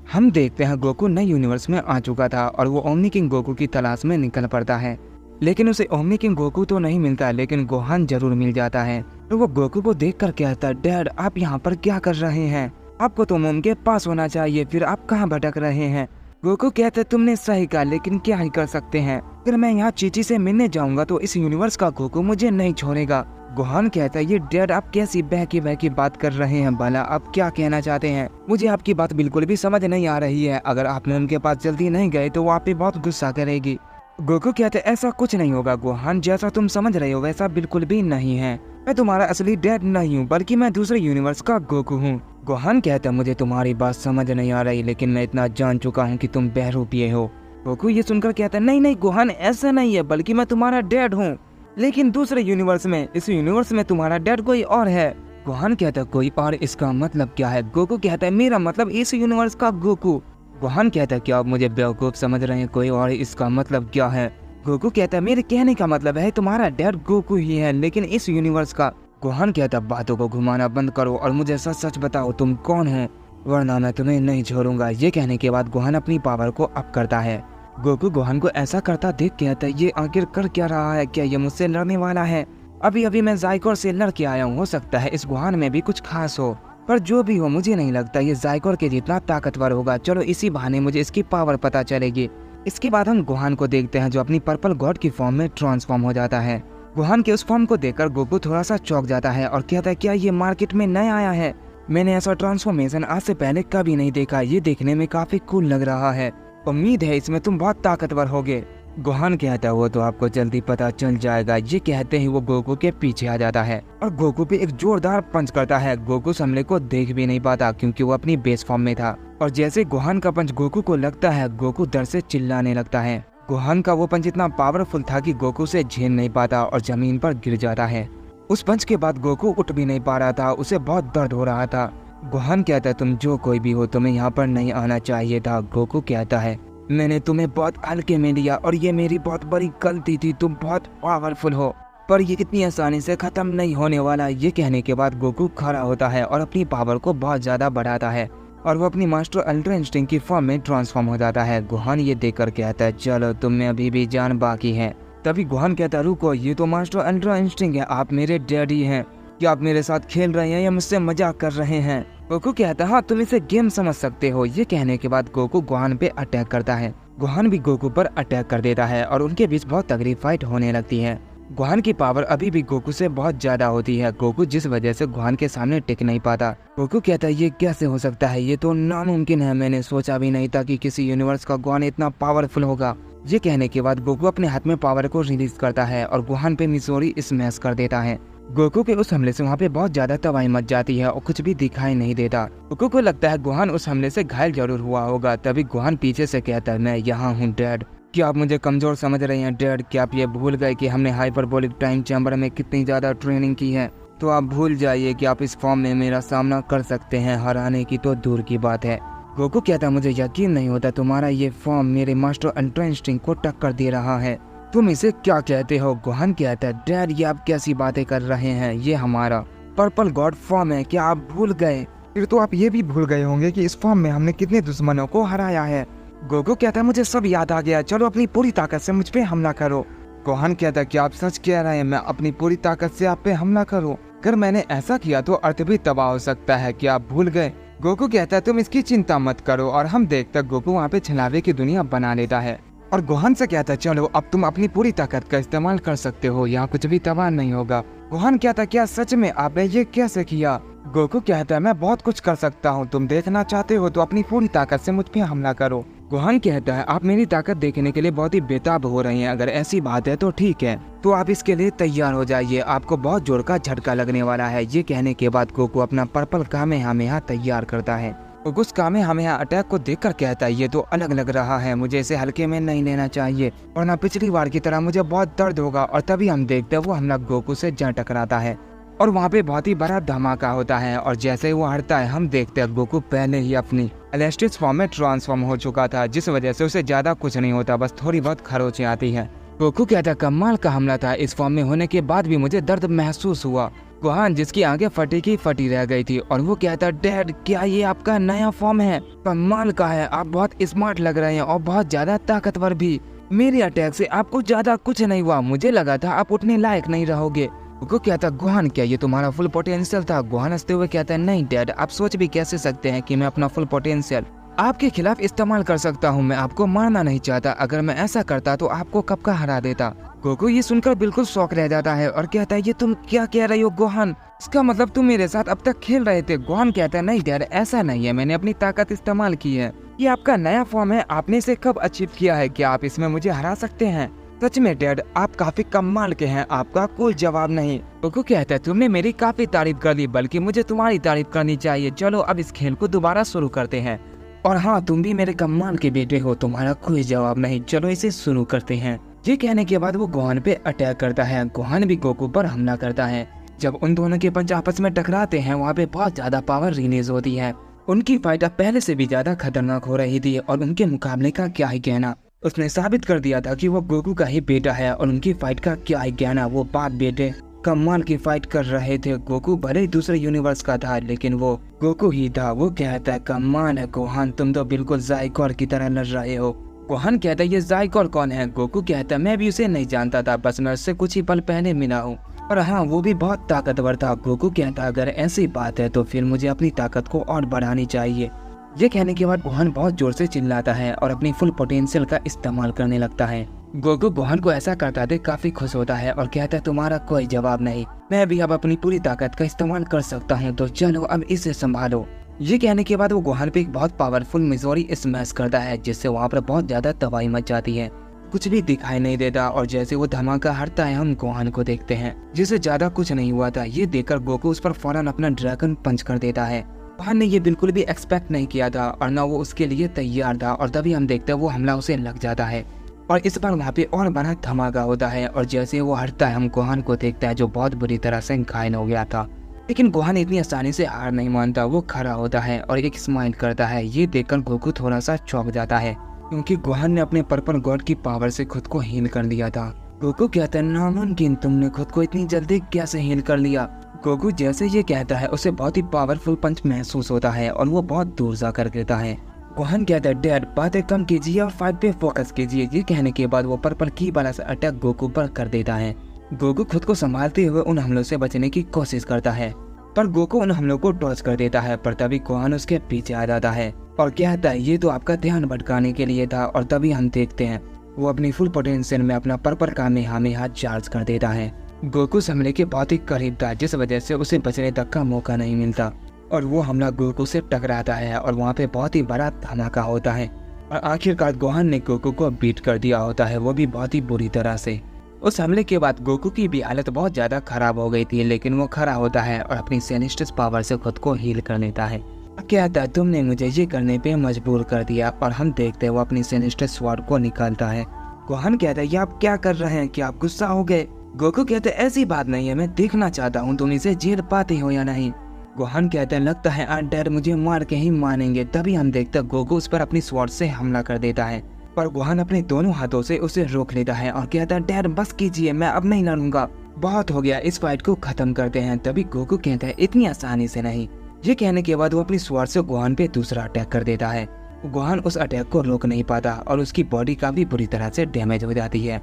हम देखते हैं गोकू नए यूनिवर्स में आ चुका था और वो ओमनी किंग गोकू की तलाश में निकल पड़ता है। लेकिन उसे ओमनी किंग गोकू तो नहीं मिलता, लेकिन गोहान जरूर मिल जाता है। तो वो गोकू को देखकर कहता है, डैड आप यहाँ पर क्या कर रहे हैं? आपको तो मोम के पास होना चाहिए, फिर आप कहाँ भटक रहे हैं? गोकू कहता है, तुमने सही कहा, लेकिन क्या ही कर सकते हैं। अगर मैं यहाँ चीची से मिलने जाऊंगा तो इस यूनिवर्स का गोकू मुझे नहीं छोड़ेगा। गोहान कहता है, ये डैड आप कैसी बहकी बात कर रहे हैं? भला आप क्या कहना चाहते हैं? मुझे आपकी बात बिल्कुल भी समझ नहीं आ रही है। अगर आपने उनके पास जल्दी नहीं गए तो वो आप पे बहुत गुस्सा करेगी। गोकू कहते हैं, ऐसा कुछ नहीं होगा गोहान, जैसा तुम समझ रहे हो वैसा बिल्कुल भी नहीं है। मैं तुम्हारा असली डैड नहीं हूँ, बल्कि मैं दूसरे यूनिवर्स का गोकू हूँ। गोहान कहता है, मुझे तुम्हारी बात समझ नहीं आ रही, लेकिन मैं इतना जान चुका हूँ कि तुम बहरूपिये हो। गोकू ये सुनकर कहता है, नहीं गोहान, ऐसा नहीं है, बल्कि मैं तुम्हारा डैड हूँ, लेकिन दूसरे यूनिवर्स में। इस यूनिवर्स में तुम्हारा डैड कोई और है। गोहान कहता है, कोई और? इसका मतलब क्या है? गोकू कहता है, मेरा मतलब इस यूनिवर्स का गोकू। गोहान कहता है, क्या आप मुझे बेवकूफ समझ रहे हैं? कोई और इसका मतलब क्या है? गोकू कहता है, मेरे कहने का मतलब है तुम्हारा डैड गोकू ही है, लेकिन इस यूनिवर्स का। गोहान कहता है, बातों को घुमाना बंद करो और मुझे सच सच बताओ तुम कौन हो, वरना मैं तुम्हें नहीं छोड़ूंगा। ये कहने के बाद गोहान अपनी पावर को अप करता है। गोकू गोहान को ऐसा करता देख कहता है, ये आखिर कर क्या रहा है? क्या ये मुझसे लड़ने वाला है? अभी अभी मैं जायकोर से लड़ के आया हूँ, हो सकता है इस गोहान में भी कुछ खास हो, पर जो भी हो मुझे नहीं लगता ये जायकोर के जितना ताकतवर होगा। चलो इसी बहाने मुझे इसकी पावर पता चलेगी। इसके बाद हम गोहान को देखते हैं जो अपनी पर्पल गॉड की फॉर्म में ट्रांसफॉर्म हो जाता है। गोहान के उस फॉर्म को देखकर गोकू थोड़ा सा चौंक जाता है और कहता है, क्या ये मार्केट में नया आया है? मैंने ऐसा ट्रांसफॉर्मेशन आज से पहले कभी नहीं देखा। ये देखने में काफी कूल लग रहा है। उम्मीद है इसमें तुम बहुत ताकतवर होगे। गोहान कहता है, वो तो आपको जल्दी पता चल जाएगा। ये कहते ही वो गोकू के पीछे आ जाता है और गोकू पे एक जोरदार पंच करता है। गोकू उस हमले को देख भी नहीं पाता क्योंकि वो अपनी बेस फॉर्म में था, और जैसे गोहान का पंच गोकू को लगता है, गोकू डर से चिल्लाने लगता है। गोहान का वो पंच इतना पावरफुल था कि गोकू से झेल नहीं पाता और जमीन पर गिर जाता है। उस पंच के बाद गोकू उठ भी नहीं पा रहा था, उसे बहुत दर्द हो रहा था। गोहान कहता है, तुम जो कोई भी हो, तुम्हें यहाँ पर नहीं आना चाहिए था। गोकू कहता है, मैंने तुम्हें बहुत हल्के में लिया और ये मेरी बहुत बड़ी गलती थी। तुम बहुत पावरफुल हो, पर ये इतनी आसानी से खत्म नहीं होने वाला। ये कहने के बाद गोकू खड़ा होता है और अपनी पावर को बहुत ज्यादा बढ़ाता है और वो अपनी मास्टर अल्ट्रा इंस्टिंक्ट की फॉर्म में ट्रांसफॉर्म हो जाता है। गोहान ये देखकर कहता है, चलो तुम में अभी भी जान बाकी है। तभी गोहान कहता है, रुको, ये तो मास्टर अल्ट्रा इंस्टिंक्ट है, आप मेरे डैडी हैं। क्या आप मेरे साथ खेल रहे हैं या मुझसे मजाक कर रहे हैं? गोकू कहता है, हाँ तुम इसे गेम समझ सकते हो। ये कहने के बाद गोकू गोहान पे अटैक करता है। गोहान भी गोकू पर अटैक कर देता है और उनके बीच बहुत तगड़ी फाइट होने लगती है। गोहान की पावर अभी भी गोकू से बहुत ज्यादा होती है। गोकू जिस वजह से गोहान के सामने टिक नहीं पाता। गोकू कहता है, ये कैसे हो सकता है? ये तो नामुमकिन है। मैंने सोचा भी नहीं था कि किसी यूनिवर्स का गोहान इतना पावरफुल होगा। ये कहने के बाद गोकू अपने हाथ में पावर को रिलीज करता है और गोहान पे मिसोरी स्मैश कर देता है। गोकू के उस हमले से वहाँ पे बहुत ज्यादा तबाही मच जाती है और कुछ भी दिखाई नहीं देता। गोकू को लगता है गोहान उस हमले से घायल जरूर हुआ होगा। तभी गोहान पीछे से कहता है, मैं यहाँ हूँ डैड। क्या आप मुझे कमजोर समझ रहे हैं डैड? क्या आप ये भूल गए कि हमने हाइपरबोलिक टाइम चैम्बर में कितनी ज्यादा ट्रेनिंग की है? तो आप भूल जाइए कि आप इस फॉर्म में मेरा सामना कर सकते हैं। हराने की तो दूर की बात है। गोकू कहता है, मुझे यकीन नहीं होता तुम्हारा ये फॉर्म मेरे मास्टर अल्ट्रा इंस्टिंक्ट को टक्कर दे रहा है। तुम इसे क्या कहते हो? गोहान कहता है, डैड ये आप कैसी बातें कर रहे हैं? ये हमारा पर्पल गॉड फॉर्म है, क्या आप भूल गए? फिर तो आप ये भी भूल गए होंगे कि इस फॉर्म में हमने कितने दुश्मनों को हराया है। गोकू कहता है, मुझे सब याद आ गया, चलो अपनी पूरी ताकत से मुझ पे हमला करो। गोहान कहता है, क्या आप सच कह रहे हैं? मैं अपनी पूरी ताकत से आप पे हमला करूं? अगर मैंने ऐसा किया तो अर्थ भी तबाह हो सकता है, क्या आप भूल गए? गोकू कहता है, तुम इसकी चिंता मत करो। और हम देखते गोकू वहाँ पे छलावे की दुनिया बना लेता है और गोहान से कहता है, चलो अब तुम अपनी पूरी ताकत का इस्तेमाल कर सकते हो, यहाँ कुछ भी तबाह नहीं होगा। गोहान कहता है, क्या सच में आपने ये कैसे किया? गोकू कहता है, मैं बहुत कुछ कर सकता हूँ, तुम देखना चाहते हो तो अपनी पूरी ताकत से मुझ पे हमला करो। गोहान कहता है, आप मेरी ताकत देखने के लिए बहुत ही बेताब हो रहे हैं। अगर ऐसी बात है तो ठीक है, तो आप इसके लिए तैयार हो जाइए, आपको बहुत जोर का झटका लगने वाला है। ये कहने के बाद गोकू अपना पर्पल कामेहामेहा तैयार करता है। गोकू उस कामेहामेहा अटैक को देखकर कहता है, ये तो अलग लग रहा है, मुझे इसे हल्के में नहीं लेना चाहिए वरना पिछली बार की तरह मुझे बहुत दर्द होगा। और तभी हम देखते हैं वो हमला गोकू से जा टकराता है और वहाँ पे बहुत ही बड़ा धमाका होता है। और जैसे ही वो हटता है हम देखते हैं गोकू पहले ही अपनी एलेस्टिस फॉर्म में ट्रांसफॉर्म हो चुका था, जिस वजह से उसे ज्यादा कुछ नहीं होता, बस थोड़ी बहुत खरोंचें आती है। गोकू कहता है, कमाल का हमला था, इस फॉर्म में होने के बाद भी मुझे दर्द महसूस हुआ। गोहान जिसकी आंखें फटी की फटी रह गई थी और वो कहता, डैड क्या ये आपका नया फॉर्म है? कमाल का है, आप बहुत स्मार्ट लग रहे हैं और बहुत ज्यादा ताकतवर भी। मेरे अटैक से आपको ज्यादा कुछ नहीं हुआ, मुझे लगा था आप उठने लायक नहीं रहोगे। गोकू कहता, गोहान क्या ये तुम्हारा फुल पोटेंशियल था? गोहान हंसते हुए कहता है, नहीं डैड, आप सोच भी कैसे सकते हैं कि मैं अपना फुल पोटेंशियल आपके खिलाफ इस्तेमाल कर सकता हूँ। मैं आपको मारना नहीं चाहता, अगर मैं ऐसा करता तो आपको कब का हरा देता। गोकू ये सुनकर बिल्कुल शॉक रह जाता है और कहता है, ये तुम क्या कह रही हो गोहान? इसका मतलब तुम मेरे साथ अब तक खेल रहे थे? गोहान कहता है, नहीं डैड, ऐसा नहीं है, मैंने अपनी ताकत इस्तेमाल की है। ये आपका नया फॉर्म है, आपने इसे कब अचीव किया है? क्या आप इसमें मुझे हरा सकते हैं? सच में डैड, आप काफी कमाल के हैं, आपका कोई जवाब नहीं। गोकू कहता है, तुमने मेरी काफी तारीफ कर ली, बल्कि मुझे तुम्हारी तारीफ करनी चाहिए। चलो अब इस खेल को दोबारा शुरू करते हैं। और हाँ, तुम भी मेरे कमाल के बेटे हो, तुम्हारा कोई जवाब नहीं, चलो इसे शुरू करते हैं। ये कहने के बाद वो गोहान पे अटैक करता है। गोहान भी गोकू पर हमला करता है। जब उन दोनों के पंच आपस में टकराते हैं, वहाँ पे बहुत ज्यादा पावर रिलीज होती है। उनकी फाइट अब पहले से भी ज्यादा खतरनाक हो रही थी और उनके मुकाबले का क्या ही कहना। उसने साबित कर दिया था कि वो गोकू का ही बेटा है और उनकी फाइट का क्या ही कहना। वो बाप बेटे कमाल की फाइट कर रहे थे। गोकू भले ही दूसरे यूनिवर्स का था, लेकिन वो गोकू ही था। वो कहता है, कमाल है गोहान, तुम तो बिल्कुल ज़ाइकोर की तरह लड़ रहे हो। गोहान कहता है, ये ज़ाइकोर कौन है? गोकू कहता है, मैं भी उसे नहीं जानता था, बस मैं उससे कुछ ही पल पहले मिला हूँ, और हाँ, वो भी बहुत ताकतवर था। गोकू कहता है, अगर ऐसी बात है तो फिर मुझे अपनी ताकत को और बढ़ानी चाहिए। ये कहने के बाद गोहान बहुत जोर से चिल्लाता है और अपनी फुल पोटेंशियल का इस्तेमाल करने लगता है। गोकू गोहान को ऐसा करता देख काफी खुश होता है और कहता है, तुम्हारा कोई जवाब नहीं, मैं भी अब अपनी पूरी ताकत का इस्तेमाल कर सकता हूँ, तो चलो अब इसे संभालो। ये कहने के बाद वो गोहान पे एक बहुत पावरफुल मिजोरी स्मैश करता है, जिससे वहाँ पर बहुत ज्यादा तबाही मच जाती है। कुछ भी दिखाई नहीं देता और जैसे वो धमाका हटता है, हम गोहान को देखते हैं जिसे ज्यादा कुछ नहीं हुआ था। ये देखकर गोकू उस पर फौरन अपना ड्रैगन पंच कर देता है। गोहान ने ये बिल्कुल भी एक्सपेक्ट नहीं किया था और न वो उसके लिए तैयार था, और तभी हम देखते हैं वो हमला उसे लग जाता है और इस बार वहाँ पे और बड़ा धमाका होता है। और जैसे वो हटता है, हम गोहान को देखता है जो बहुत बुरी तरह से घायल हो गया था। लेकिन गोहान इतनी आसानी से हार नहीं मानता। वो खड़ा होता है और एक स्माइल करता है। ये देखकर गोकू थोड़ा सा चौंक जाता है, क्योंकि गोहान ने अपने पर्पल गॉड की पावर से खुद को हील कर लिया था। गोकू कहता है, नामुमकिन, तुमने खुद को इतनी जल्दी कैसे हील कर लिया? गोकू जैसे ये कहता है, उसे बहुत ही पावरफुल पंच महसूस होता है और वो बहुत दूर जाकर गिरता है। गोहान कहता है, डैड बातें कम कीजिए और फाइट पे फोकस कीजिए। ये कहने के बाद वो पर्पल की वाला से अटैक गोकू पर कर देता है। गोकू खुद को संभालते हुए उन हमलों से बचने की कोशिश करता है, पर गोकू उन हमलों को डॉज कर देता है। पर तभी गोहान उसके पीछे आ जाता है और कहता है, ये तो आपका ध्यान भटकाने के लिए था। और तभी हम देखते हैं वो अपनी फुल पोटेंशियल में अपना पर्पल कामेहामेहा चार्ज कर देता है। गोकू उस हमले के बहुत ही करीब था, जिस वजह से उसे बचने तक का मौका नहीं मिलता और वो हमला गोकू से टकराता है और वहाँ पे बहुत ही बड़ा धमाका होता है। और आखिरकार गोहान ने गोकू को बीट कर दिया होता है, वो भी बहुत ही बुरी तरह से। उस हमले के बाद गोकू की भी हालत बहुत ज्यादा खराब हो गई थी, लेकिन वो खड़ा होता है और अपनी सेनिस्टस पावर से खुद को हील कर लेता है। कहता है, तुमने मुझे ये करने पे मजबूर कर दिया। और हम देखते हैं वो अपनी सेनिस्टस स्वॉर्ड को निकालता है। गोहान कहता है, ये आप क्या कर रहे हैं? क्या आप गुस्सा हो गए? गोकू कहते हैं, ऐसी बात नहीं है, मैं देखना चाहता हूँ तुम इसे झेल पाते हो या नहीं। गोहान कहते हैं, लगता है आज डैड मुझे मार के ही मानेंगे। तभी हम देखते हैं गोकू उस पर अपनी स्वॉर्ड से हमला कर देता है, पर गोहान अपने दोनों हाथों से उसे रोक लेता है और कहता है, डैड बस कीजिए, मैं अब नहीं लड़ूंगा, बहुत हो गया, इस फाइट को खत्म करते हैं। तभी गोकू कहता है, इतनी आसानी से नहीं। ये कहने के बाद वो अपनी स्वॉर्ड से गोहान पे दूसरा अटैक कर देता है। गोहान उस अटैक को रोक नहीं पाता और उसकी बॉडी काफी बुरी तरह से डैमेज हो जाती है।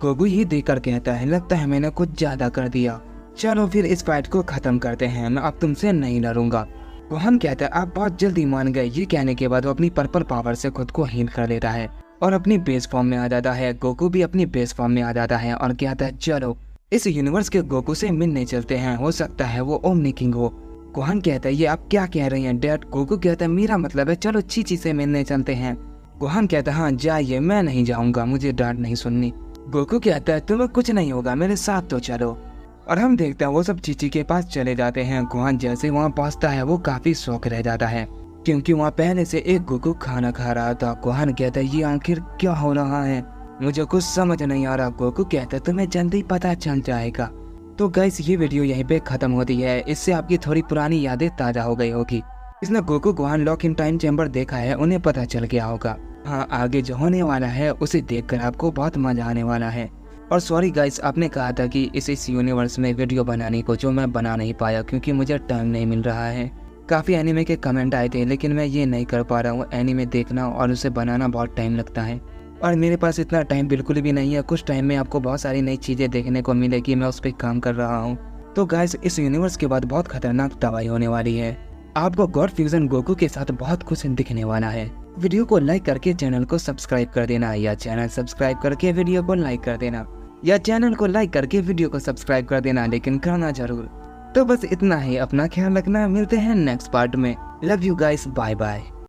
गोकू ये देखकर कहता है, लगता है मैंने कुछ ज्यादा कर दिया, चलो फिर इस फाइट को खत्म करते हैं, मैं अब तुमसे नहीं लड़ूंगा। गोहान कहता है, आप बहुत जल्दी मान गए। ये कहने के बाद वो अपनी पर्पल पावर से खुद को हील कर लेता है और अपनी बेस फॉर्म में आ जाता है। गोकू भी अपनी बेस फॉर्म में आ जाता है और कहता है, चलो इस यूनिवर्स के गोकू से मिलने चलते हैं, हो सकता है वो ओमनी किंग हो। गोहान कहता है, ये आप क्या कह रही हैं डैड? गोकू कहता है, मेरा मतलब है चलो चीची से मिलने चलते हैं। गोहान कहता है, हाँ जाइए, मैं नहीं जाऊंगा, मुझे डांट नहीं सुननी। गोकू कहता है, तुम्हें कुछ नहीं होगा, मेरे साथ तो चलो। और हम देखते हैं वो सब चीची के पास चले जाते हैं। गोहान जैसे वहाँ पहुँचता है, वो काफी शौक रह जाता है, क्योंकि वहाँ पहले से एक गोकू खाना खा रहा था। गोहान कहता है, ये आखिर क्या हो रहा है, मुझे कुछ समझ नहीं आ रहा। गोकू कहता है, तुम्हें जल्दी पता चल जाएगा। तो गाइस, ये वीडियो यहीं पे खत्म होती है। इससे आपकी थोड़ी पुरानी यादें ताजा हो गई होगी। इसने Goku Gohan lock in time chamber देखा है, उन्हें पता चल गया होगा। हाँ, आगे जो होने वाला है उसे देखकर आपको बहुत मजा आने वाला है। और सॉरी गाइस, आपने कहा था कि इस यूनिवर्स में वीडियो बनाने को, जो मैं बना नहीं पाया क्योंकि मुझे टाइम नहीं मिल रहा है। काफ़ी एनीमे के कमेंट आए थे, लेकिन मैं ये नहीं कर पा रहा हूँ। एनीमे देखना और उसे बनाना बहुत टाइम लगता है और मेरे पास इतना टाइम बिल्कुल भी नहीं है। कुछ टाइम में आपको बहुत सारी नई चीज़ें देखने को मिलेगी, मैं उस पर काम कर रहा हूँ। तो गाइस, इस यूनिवर्स के बाद बहुत खतरनाक दवाई होने वाली है। आपको गॉड फ्यूजन गोकू के साथ बहुत कुछ दिखने वाला है। वीडियो को लाइक करके चैनल को सब्सक्राइब कर देना, या चैनल सब्सक्राइब करके वीडियो को लाइक कर देना, या चैनल को लाइक करके वीडियो को सब्सक्राइब कर देना, लेकिन करना जरूर। तो बस इतना ही, अपना ख्याल रखना, मिलते हैं नेक्स्ट पार्ट में। Love you guys, bye bye.